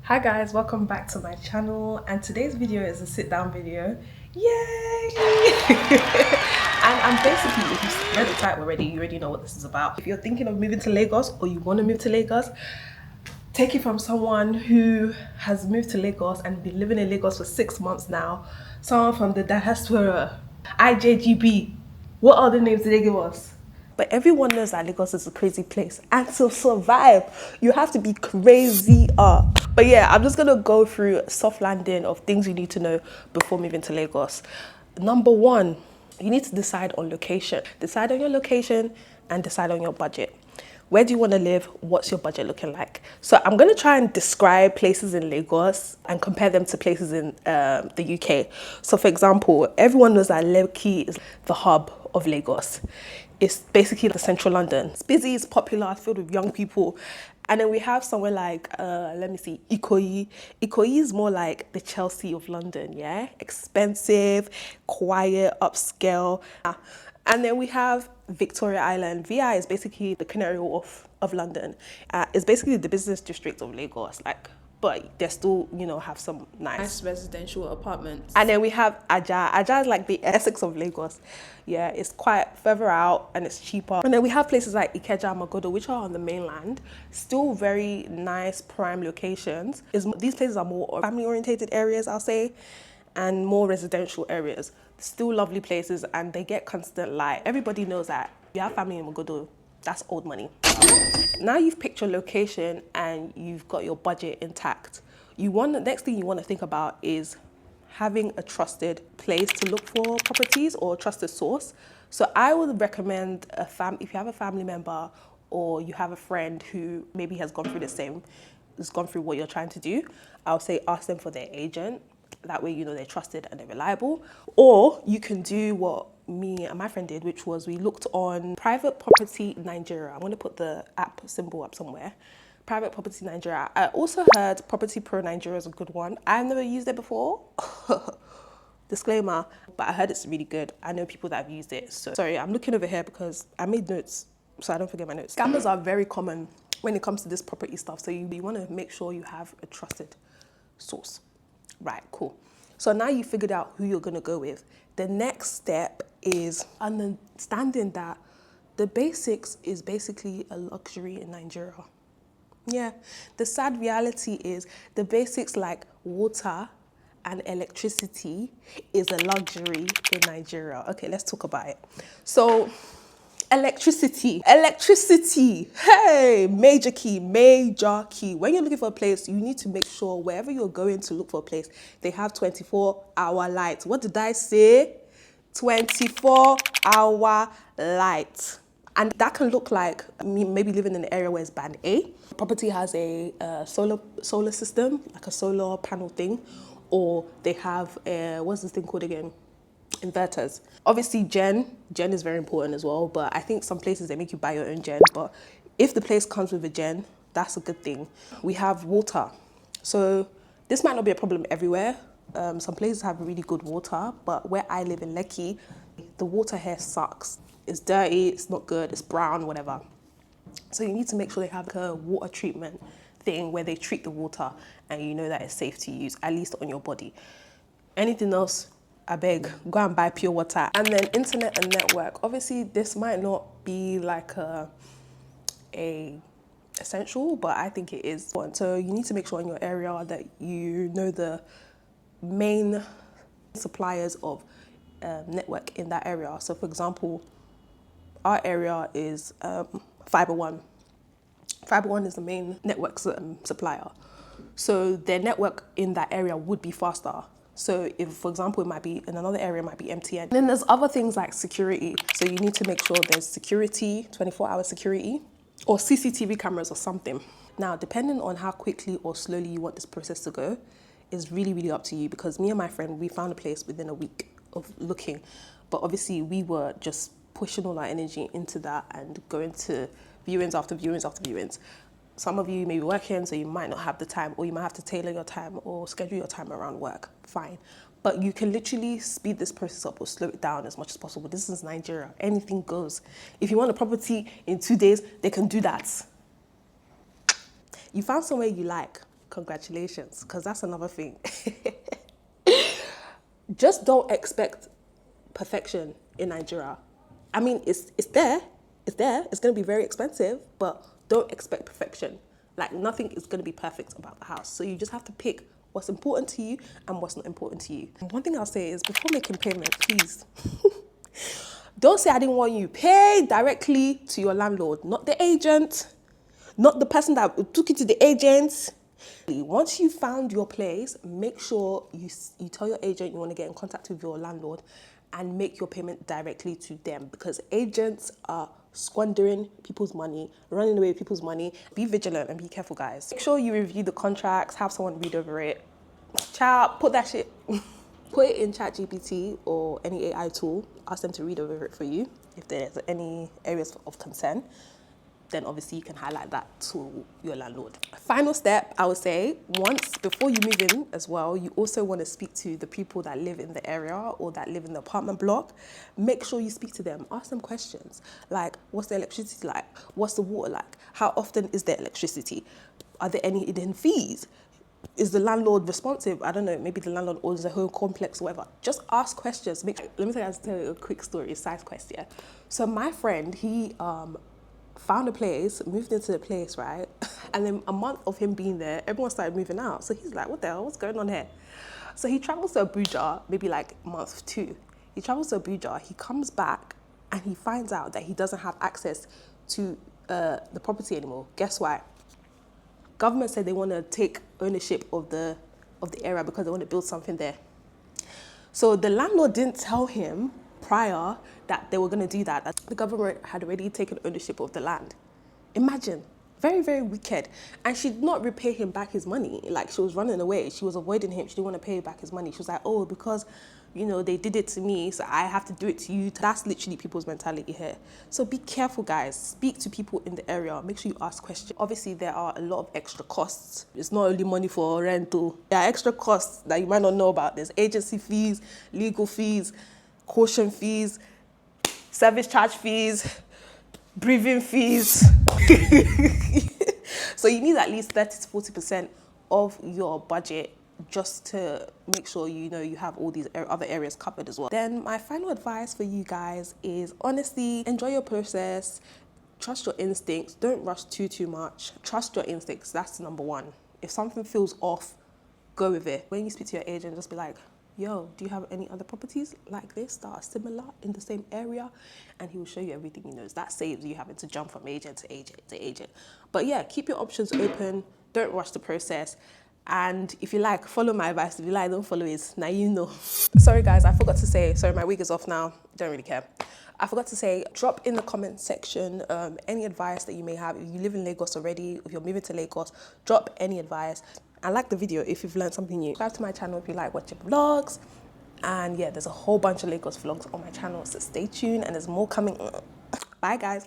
Hi guys, welcome back to my channel, and today's video is a sit down video. Yay! And I'm basically, if you've read the title already, you already know what this is about. If you're thinking of moving to Lagos or you want to move to Lagos, take it from someone who has moved to Lagos and been living in Lagos for 6 months now, someone from the diaspora, IJGB. What other names did they give us? But everyone knows that Lagos is a crazy place, and to survive, you have to be crazy up. But yeah, I'm just gonna go through a soft landing of things you need to know before moving to Lagos. Number one, you need to decide on location. Decide on your location and decide on your budget. Where do you want to live? What's your budget looking like? So I'm going to try and describe places in Lagos and compare them to places in the UK. So for example, everyone knows that Lekki is the hub of Lagos. It's basically the central London. It's busy, it's popular, it's filled with young people. And then we have somewhere like, Ikoyi. Ikoyi is more like the Chelsea of London, yeah? Expensive, quiet, upscale. And then we have Victoria Island. VI is basically the Canary Wharf of London. It's basically the business district of Lagos, but they still, have some nice residential apartments. And then we have Aja. Aja is like the Essex of Lagos. Yeah, it's quite further out and it's cheaper. And then we have places like Ikeja and Magodo, which are on the mainland. Still very nice prime locations. These places are more family-orientated areas, I'll say, and more residential areas. Still lovely places, and they get constant light. Everybody knows that if you have family in Magodo, that's old money. Now you've picked your location and you've got your budget intact. The next thing you want to think about is having a trusted place to look for properties or a trusted source. So I would recommend if you have a family member or you have a friend who maybe has gone through what you're trying to do, I would say ask them for their agent. That way, they're trusted and they're reliable. Or you can do what me and my friend did, which was we looked on Private Property Nigeria. I'm going to put the app symbol up somewhere. Private Property Nigeria. I also heard Property Pro Nigeria is a good one. I've never used it before. Disclaimer, but I heard it's really good. I know people that have used it. So sorry, I'm looking over here because I made notes so I don't forget my notes. Scammers are very common when it comes to this property stuff. So you want to make sure you have a trusted source. Right, cool. So now you figured out who you're going to go with. The next step is understanding that the basics is basically a luxury in Nigeria. Yeah, the sad reality is the basics like water and electricity is a luxury in Nigeria. Okay, let's talk about it. So electricity, hey, major key. When you're looking for a place, you need to make sure wherever you're going to look for a place, they have 24-hour lights. What did I say? 24-hour light. And that can look like maybe living in an area where it's band A. Property has a solar system, like a solar panel thing, or they have, what's this thing called again? Inverters. Obviously, gen is very important as well, but I think some places they make you buy your own gen. But if the place comes with a gen, that's a good thing. We have water. So this might not be a problem everywhere. Some places have really good water, but where I live in Lekki, the water here sucks. It's dirty, it's not good, it's brown, whatever. So you need to make sure they have a water treatment thing where they treat the water and you know that it's safe to use, at least on your body. Anything else, I beg, go and buy pure water. And then internet and network. Obviously, this might not be like a essential, but I think it is. So you need to make sure in your area that you know the main suppliers of network in that area. So for example, our area is Fiber One. Fiber One is the main network supplier. So their network in that area would be faster. So if, for example, it might be in another area, it might be MTN. And then there's other things like security. So you need to make sure there's security, 24-hour security, or CCTV cameras or something. Now, depending on how quickly or slowly you want this process to go, is really, really up to you, because me and my friend, we found a place within a week of looking. But obviously we were just pushing all our energy into that and going to viewings after viewings after viewings. Some of you may be working, so you might not have the time, or you might have to tailor your time or schedule your time around work. Fine. But you can literally speed this process up or slow it down as much as possible. This is Nigeria. Anything goes. If you want a property in 2 days, they can do that. You found somewhere you like. congratulations, because that's another thing. Just don't expect perfection in Nigeria. I mean, it's there, it's there. It's going to be very expensive, but don't expect perfection. Like nothing is going to be perfect about the house. So you just have to pick what's important to you and what's not important to you. And one thing I'll say is before making payment, please, don't say I didn't want you. Pay directly to your landlord, not the agent, not the person that took you to the agent. Once you found your place, make sure you tell your agent you want to get in contact with your landlord and make your payment directly to them, because agents are squandering people's money, running away with people's money. Be vigilant and be careful, guys. Make sure you review the contracts, have someone read over it. Chat, put that shit, put it in ChatGPT or any AI tool, ask them to read over it for you. If there's any areas of concern, then obviously you can highlight that to your landlord. Final step, I would say, before you move in as well, you also want to speak to the people that live in the area or that live in the apartment block. Make sure you speak to them, ask them questions like, what's the electricity like? What's the water like? How often is there electricity? Are there any hidden fees? Is the landlord responsive? I don't know, maybe the landlord owns a whole complex or whatever. Just ask questions. Let me tell you a quick story, a side quest, yeah. So my friend, he found a place, moved into the place, right? And then a month of him being there, everyone started moving out. So he's like, what the hell, what's going on here? So he travels to Abuja, maybe like month 2. He travels to Abuja, he comes back and he finds out that he doesn't have access to the property anymore. Guess why? Government said they want to take ownership of the area because they want to build something there. So the landlord didn't tell him prior that they were going to do that, that the government had already taken ownership of the land. Imagine. Very, very wicked. And she did not repay him back his money. Like, she was running away. She was avoiding him. She didn't want to pay back his money. She was like, oh, because, you know, they did it to me, so I have to do it to you. That's literally people's mentality here. So be careful, guys. Speak to people in the area. Make sure you ask questions. Obviously, there are a lot of extra costs. It's not only money for rental. There are extra costs that you might not know about. There's agency fees, legal fees, caution fees, service charge fees, breathing fees. So you need at least 30 to 40% of your budget just to make sure you know you have all these other areas covered as well. Then my final advice for you guys is honestly enjoy your process, trust your instincts, don't rush too much. Trust your instincts, that's number one. If something feels off, go with it. When you speak to your agent, just be like, yo, do you have any other properties like this that are similar in the same area? And he will show you everything he knows. That saves you having to jump from agent to agent to agent. But yeah, keep your options open. Don't rush the process. And if you like, follow my advice. If you like, don't follow it. Now you know. Sorry guys, I forgot to say, sorry, my wig is off now. Don't really care. I forgot to say, drop in the comment section any advice that you may have. If you live in Lagos already, if you're moving to Lagos, drop any advice. And like the video if you've learned something new. Subscribe to my channel if you like watching vlogs. And yeah, there's a whole bunch of Lagos vlogs on my channel, so stay tuned and there's more coming. Bye guys.